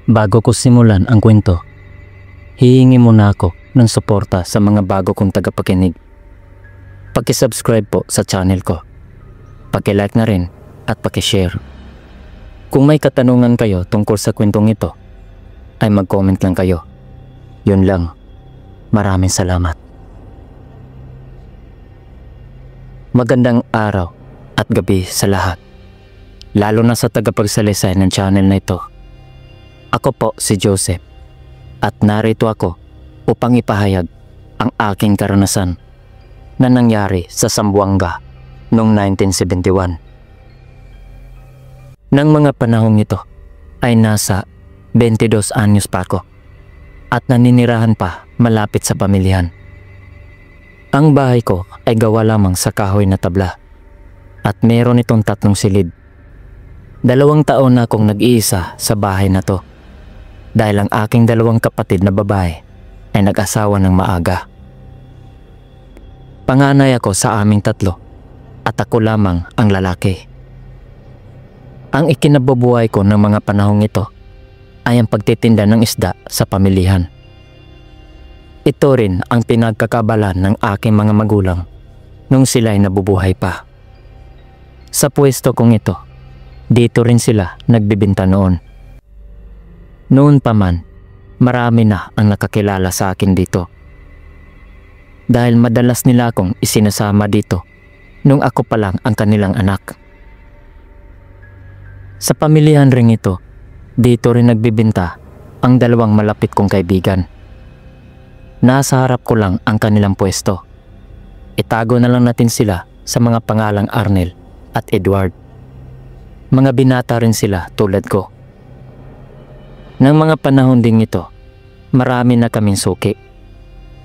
Bago ko simulan ang kwento, hihingi muna ako ng suporta sa mga bago kong tagapakinig. Paki-subscribe po sa channel ko. Paki-like na rin at paki-share. Kung may katanungan kayo tungkol sa kwentong ito, ay mag-comment lang kayo. Yun lang. Maraming salamat. Magandang araw at gabi sa lahat, lalo na sa tagapagsalaysay ng channel na ito. Ako po si Joseph at narito ako upang ipahayag ang aking karanasan na nangyari sa Zamboanga noong 1971. Nang mga panahong ito ay nasa 22 anyos pa ako at naninirahan pa malapit sa pamilyahan. Ang bahay ko ay gawa lamang sa kahoy na tabla at meron itong 3 silid. 2 taon na akong nag-iisa sa bahay na to dahil ang aking 2 kapatid na babae ay nag-asawa ng maaga. Panganay ako sa aming 3 at ako lamang ang lalaki. Ang ikinabubuhay ko ng mga panahong ito ay ang pagtitinda ng isda sa pamilihan. Ito rin ang pinagkakabalan ng aking mga magulang nung sila'y nabubuhay pa. Sa pwesto kong ito, dito rin sila nagbibinta noon. Noon pa man, marami na ang nakakilala sa akin dito. Dahil madalas nila akong isinasama dito nung ako pa lang ang kanilang anak. Sa pamilihan ring ito, dito rin nagbibinta ang 2 malapit kong kaibigan. Nasa harap ko lang ang kanilang pwesto. Itago na lang natin sila sa mga pangalang Arnel at Edward. Mga binata rin sila tulad ko. Nang mga panahon ding ito, marami na kaming suki.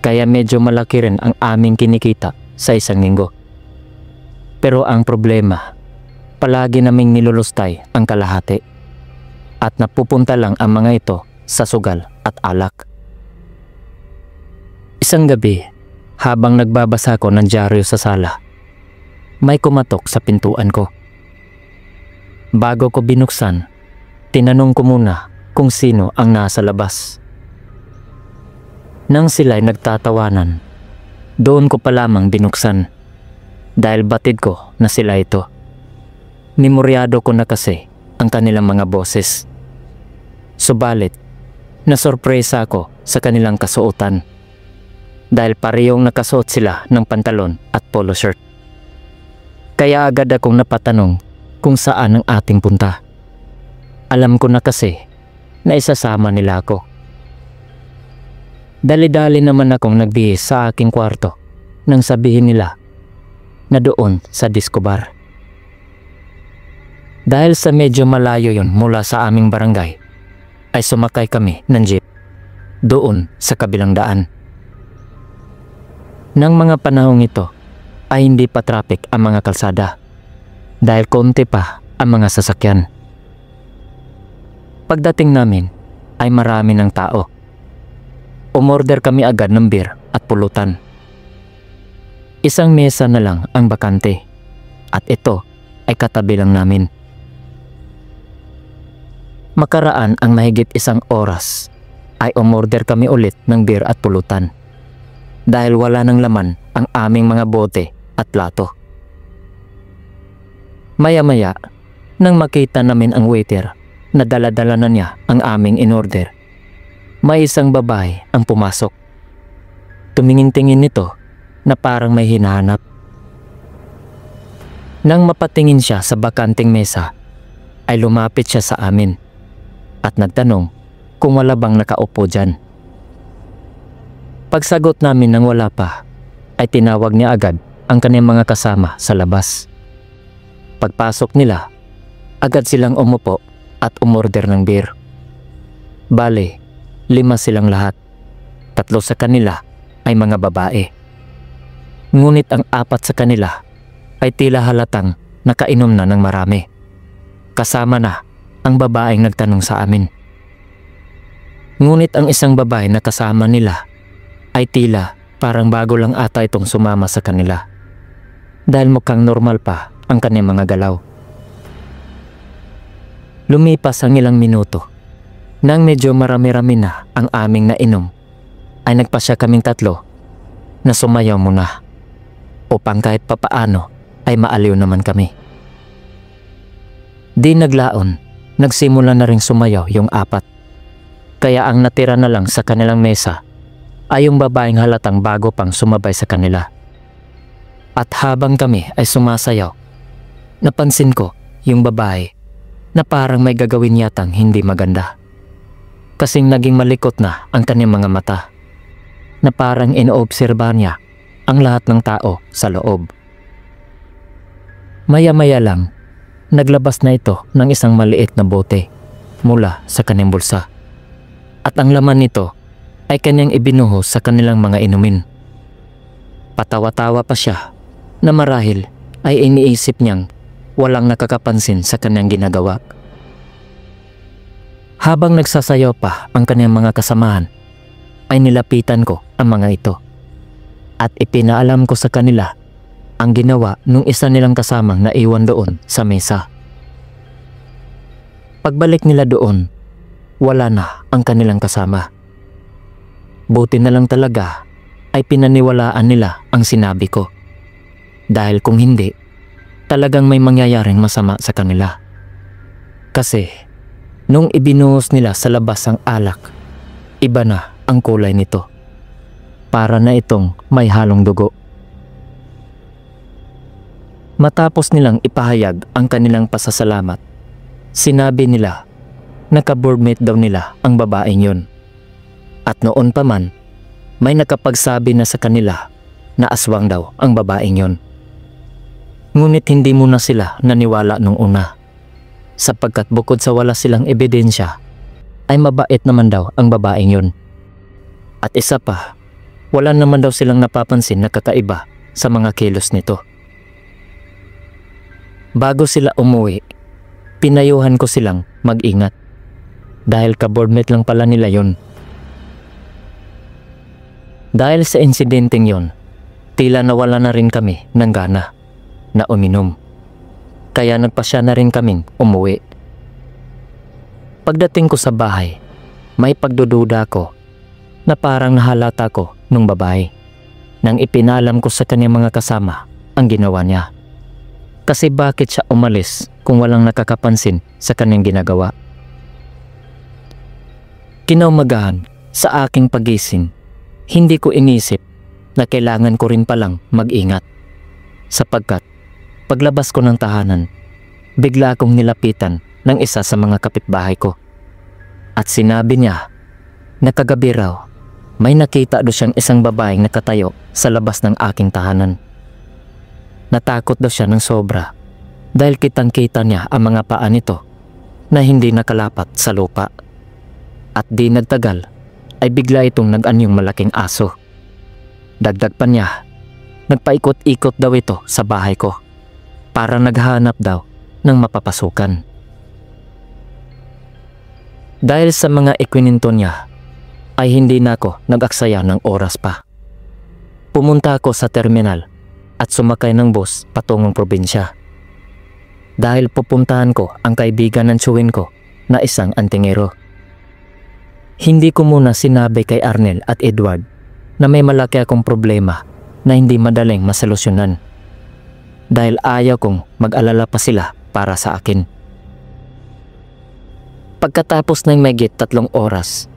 Kaya medyo malaki rin ang aming kinikita sa isang linggo. Pero ang problema, palagi naming nilulustay ang kalahati. At napupunta lang ang mga ito sa sugal at alak. Isang gabi, habang nagbabasa ko ng dyaryo sa sala, may kumatok sa pintuan ko. Bago ko binuksan, tinanong ko muna kung sino ang nasa labas. Nang sila'y nagtatawanan, doon ko pa lamang binuksan dahil batid ko na sila ito. Memoryado ko na kasi ang kanilang mga boses. Subalit, nasorpresa ako sa kanilang kasuotan dahil parehong nakasuot sila ng pantalon at polo shirt. Kaya agad akong napatanong kung saan ang ating punta. Alam ko na kasi na isasama nila ako. Dali-dali naman akong nagbihis sa aking kwarto nang sabihin nila na doon sa disco bar. Dahil sa medyo malayo yon mula sa aming barangay, ay sumakay kami ng jeep doon sa kabilang daan. Nang mga panahong ito ay hindi pa traffic ang mga kalsada dahil konti pa ang mga sasakyan. Pagdating namin ay marami ng tao. Umorder kami agad ng beer at pulutan. Isang mesa na lang ang bakante at ito ay katabi lang namin. Makaraan ang mahigit 1 oras ay umorder kami ulit ng beer at pulutan dahil wala nang laman ang aming mga bote at plato. Maya-maya, nang makita namin ang waiter na dala-dala na niya ang aming inorder, may isang babae ang pumasok. Tumingin-tingin nito na parang may hinahanap. Nang mapatingin siya sa bakanting mesa, ay lumapit siya sa amin at nagtanong kung wala bang nakaupo dyan. Pagsagot namin nang wala pa, ay tinawag niya agad ang kanyang mga kasama sa labas. Pagpasok nila, agad silang umupo at umorder ng beer. Bale, 5 silang lahat. 3 sa kanila ay mga babae. Ngunit ang 4 sa kanila ay tila halatang nakainom na ng marami. Kasama na ang babaeng nagtanong sa amin. Ngunit ang isang babae na kasama nila ay tila parang bago lang ata itong sumama sa kanila dahil mukhang normal pa ang kanyang mga galaw. Lumipas ang ilang minuto Nang medyo marami-rami na ang aming nainom, ay nagpasya kaming tatlo na sumayaw muna upang kahit papaano ay maaliw naman kami. Di naglaon, nagsimula na ring sumayaw yung apat. Kaya ang natira na lang sa kanilang mesa ay yung babaeng halatang bago pang sumabay sa kanila. At habang kami ay sumasayaw, napansin ko yung babae na parang may gagawin yatang hindi maganda. Kasing naging malikot na ang kanyang mga mata, na parang inoobserbahan niya ang lahat ng tao sa loob. Maya-maya lang, naglabas na ito ng isang maliit na bote mula sa kanyang bulsa. At ang laman nito ay kanyang ibinuhos sa kanilang mga inumin. Patawa-tawa pa siya na marahil ay iniisip niyang walang nakakapansin sa kanyang ginagawa. Habang nagsasayaw pa ang kanyang mga kasamahan, ay nilapitan ko ang mga ito at ipinaalam ko sa kanila ang ginawa nung isa nilang kasamang naiwan doon sa mesa. Pagbalik nila doon, wala na ang kanilang kasama. Buti na lang talaga ay pinaniwalaan nila ang sinabi ko, dahil kung hindi, talagang may mangyayaring masama sa kanila. Kasi nung ibinuhos nila sa labas ang alak, iba na ang kulay nito. Para na itong may halong dugo. Matapos nilang ipahayag ang kanilang pasasalamat, sinabi nila na ka-boardmate daw nila ang babaeng yun. At noon pa man, may nakapagsabi na sa kanila na aswang daw ang babaeng yun. Ngunit hindi muna sila naniwala nung una, sapagkat bukod sa wala silang ebidensya, ay mabait naman daw ang babaeng yun. At isa pa, wala naman daw silang napapansin na kakaiba sa mga kilos nito. Bago sila umuwi, pinayuhan ko silang mag-ingat, dahil ka-boardmate lang pala nila yun. Dahil sa insidenteng yun, tila nawala na rin kami ng gana na uminom. Kaya nagpasya na rin kaming umuwi. Pagdating ko sa bahay, may pagdududa ko na parang nahalata ko nung babae nang ipinalam ko sa kanyang mga kasama ang ginawa niya. Kasi bakit siya umalis kung walang nakakapansin sa kanyang ginagawa? Kinaumagahan sa aking pagising, hindi ko inisip na kailangan ko rin palang mag-ingat, sapagkat paglabas ko ng tahanan, bigla akong nilapitan ng isa sa mga kapitbahay ko. At sinabi niya na kagabi raw may nakita daw siyang isang babaeng nakatayo sa labas ng aking tahanan. Natakot daw siya ng sobra dahil kitang-kita niya ang mga paa nito na hindi nakalapat sa lupa. At di nagtagal ay bigla itong nag-anyong malaking aso. Dagdag pa niya, nagpaikot-ikot daw ito sa bahay ko para naghahanap daw ng mapapasukan. Dahil sa mga ikwininto niya, ay hindi na ako nag-aksaya ng oras pa. Pumunta ako sa terminal at sumakay ng bus patungong probinsya. Dahil pupuntahan ko ang kaibigan ng tsuwin ko na isang antingero. Hindi ko muna sinabi kay Arnel at Edward na may malaki akong problema na hindi madaling masolusyonan. Dahil ayaw kong mag-alala pa sila para sa akin. Pagkatapos ng mahigit 3 oras,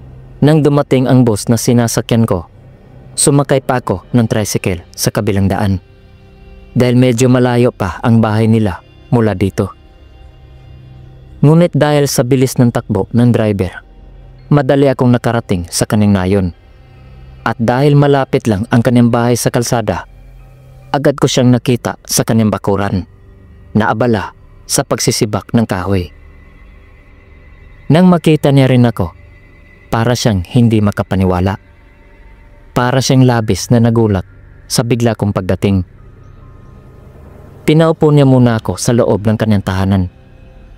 nang dumating ang bus na sinasakyan ko, sumakay pa ako ng tricycle sa kabilang daan. Dahil medyo malayo pa ang bahay nila mula dito. Ngunit dahil sa bilis ng takbo ng driver, madali akong nakarating sa kanyang nayon. At dahil malapit lang ang kanyang bahay sa kalsada, agad ko siyang nakita sa kanyang bakuran, na abala sa pagsisibak ng kahoy. Nang makita niya rin ako, para siyang hindi makapaniwala. Para siyang labis na nagulat sa bigla kong pagdating. Pinaupo niya muna ako sa loob ng kanyang tahanan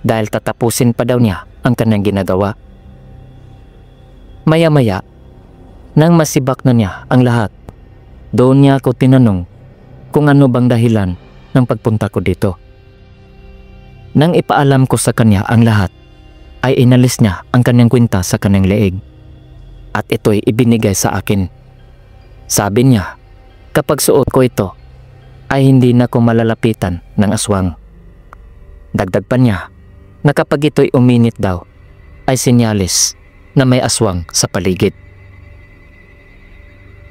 dahil tatapusin pa daw niya ang kanyang ginagawa. Maya-maya, nang masibak na niya ang lahat, doon niya ako tinanong kung ano bang dahilan ng pagpunta ko dito. Nang ipaalam ko sa kanya ang lahat, ay inalis niya ang kanyang kwintas sa kanyang leeg at ito'y ibinigay sa akin. Sabi niya, kapag suot ko ito ay hindi na ko malalapitan ng aswang. Dagdag pa niya na kapag ito'y uminit daw ay sinyalis na may aswang sa paligid.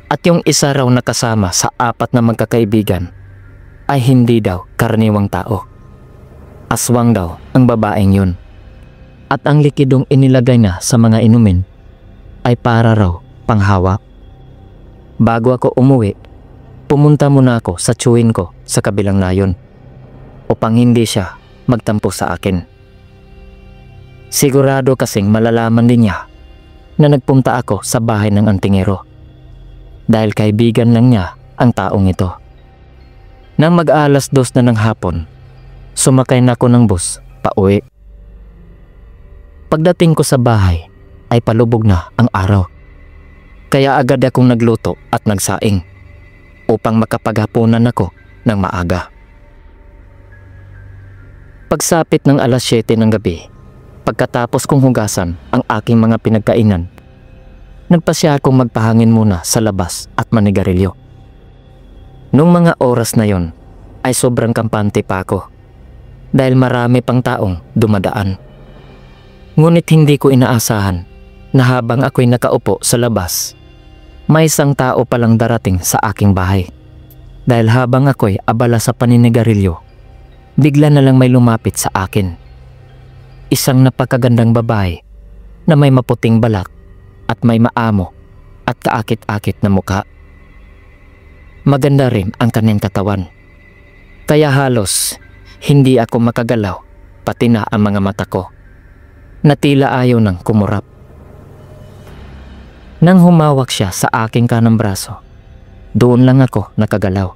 At yung isa raw na kasama sa 4 na magkakaibigan ay hindi daw karaniwang tao. Aswang daw ang babaeng yun. At ang likidong inilagay na sa mga inumin ay para raw panghawak. Bago ako umuwi, pumunta muna ako sa tiyuhin ko sa kabilang layon upang hindi siya magtampo sa akin. Sigurado kasing malalaman din niya na nagpunta ako sa bahay ng antingero dahil kaibigan lang niya ang taong ito. Nang mag-alas 2 na ng hapon, sumakay na ako ng bus pauwi. Pagdating ko sa bahay ay palubog na ang araw. Kaya agad akong nagluto at nagsaing upang makapaghapunan ako ng maaga. Pagsapit ng alas 7 ng gabi, pagkatapos kong hugasan ang aking mga pinagkainan, nagpasya akong magpahangin muna sa labas at manigarilyo. Nung mga oras na yon ay sobrang kampante pa ako dahil marami pang taong dumadaan. Ngunit hindi ko inaasahan na habang ako'y nakaupo sa labas, may isang tao palang darating sa aking bahay. Dahil habang ako'y abala sa paninigarilyo, bigla na lang may lumapit sa akin. Isang napakagandang babae na may maputing balat at may maamo at kaakit-akit na mukha. Maganda rin ang kanyang katawan. Kaya halos hindi ako makagalaw pati na ang mga mata ko na tila ayaw nang kumurap. Nang humawak siya sa aking kanang braso, doon lang ako nakagalaw.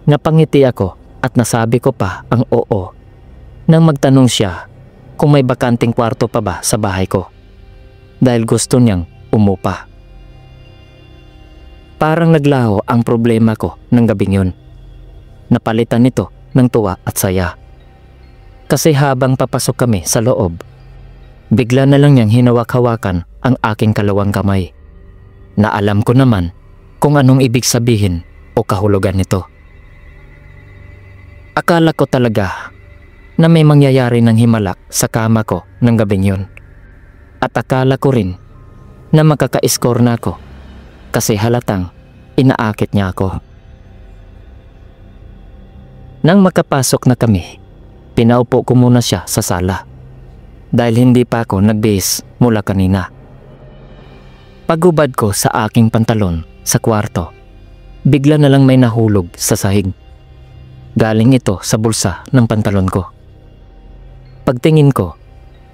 Napangiti ako at nasabi ko pa ang oo nang magtanong siya kung may bakanting kwarto pa ba sa bahay ko dahil gusto niyang umupa. Parang naglaho ang problema ko ng gabing yun. Napalitan nito ng tuwa at saya. Kasi habang papasok kami sa loob, bigla na lang niyang hinawak-hawakan ang aking kalawang kamay na alam ko naman kung anong ibig sabihin o kahulugan nito. Akala ko talaga na may mangyayari ng himalak sa kama ko ng gabing yun. At akala ko rin na makaka-score na ako kasi halatang inaakit niya ako. Nang makapasok na kami, pinaupo ko muna siya sa sala dahil hindi pa ako nagbihis mula kanina. Pagubad ko sa aking pantalon sa kwarto, bigla na lang may nahulog sa sahig. Galing ito sa bulsa ng pantalon ko. Pagtingin ko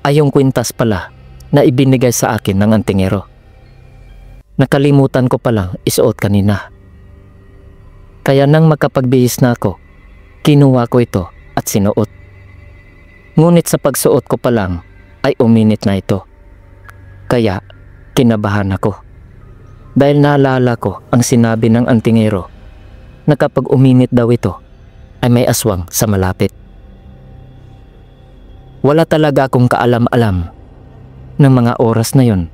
ay yung kwintas pala na ibinigay sa akin ng antingero. Nakalimutan ko palang isuot kanina. Kaya nang makapagbihis na ako, kinuha ko ito at sinuot. Ngunit sa pagsuot ko pa lang ay uminit na ito. Kaya kinabahan ako. Dahil naalala ko ang sinabi ng antingero na kapag uminit daw ito ay may aswang sa malapit. Wala talaga akong kaalam-alam ng mga oras na yon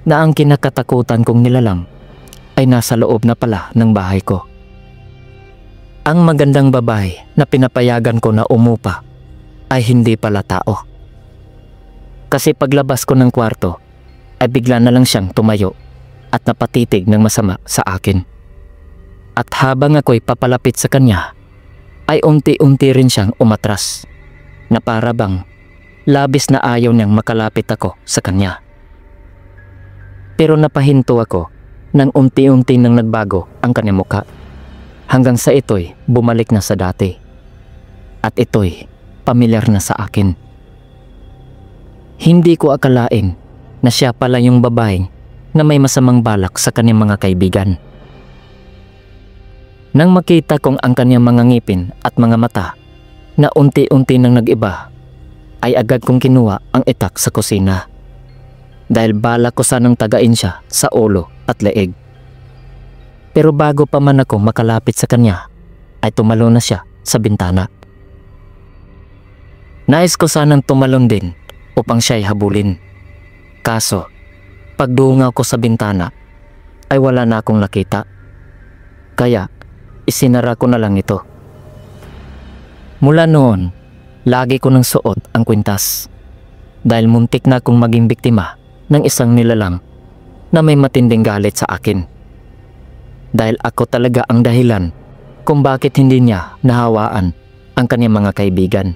na ang kinakatakutan kong nilalang ay nasa loob na pala ng bahay ko. Ang magandang babae na pinapayagan ko na umupa ay hindi pala tao. Kasi paglabas ko ng kwarto ay bigla na lang siyang tumayo at napatitig ng masama sa akin. At habang ako'y papalapit sa kanya ay unti-unti rin siyang umatras na para bang labis na ayaw niyang makalapit ako sa kanya. Pero napahinto ako nang unti-unti nang nagbago ang kanyang mukha hanggang sa ito'y bumalik na sa dati. At ito'y pamilyar na sa akin. Hindi ko akalain na siya pala yung babaeng na may masamang balak sa kanyang mga kaibigan. Nang makita kong ang kanyang mga ngipin at mga mata na unti-unti nang nag-iba, ay agad kong kinuha ang itak sa kusina dahil balak ko sanang tagain siya sa ulo at leeg. Pero bago pa man ako makalapit sa kanya, ay tumalo na siya sa bintana. Nais ko sanang tumalon din upang siya'y habulin. Kaso, pagdungaw ko sa bintana ay wala na akong nakita. Kaya, isinara ko na lang ito. Mula noon, lagi ko nang suot ang kwintas. Dahil muntik na akong maging biktima ng isang nilalang na may matinding galit sa akin. Dahil ako talaga ang dahilan kung bakit hindi niya nahawaan ang kanyang mga kaibigan.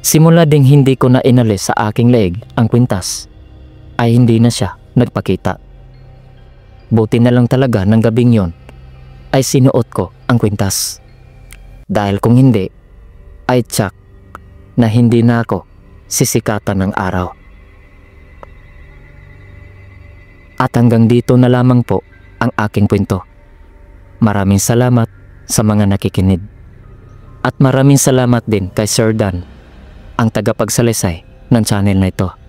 Simula ding hindi ko na inalis sa aking leeg ang kwintas, ay hindi na siya nagpakita. Buti na lang talaga ng gabing yon ay sinuot ko ang kwintas. Dahil kung hindi, ay tsak na hindi na ako sisikatan ng araw. At hanggang dito na lamang po ang aking kwento. Maraming salamat sa mga nakikinig. At maraming salamat din kay Sir Dan, ang tagapagsalaysay ng channel na ito.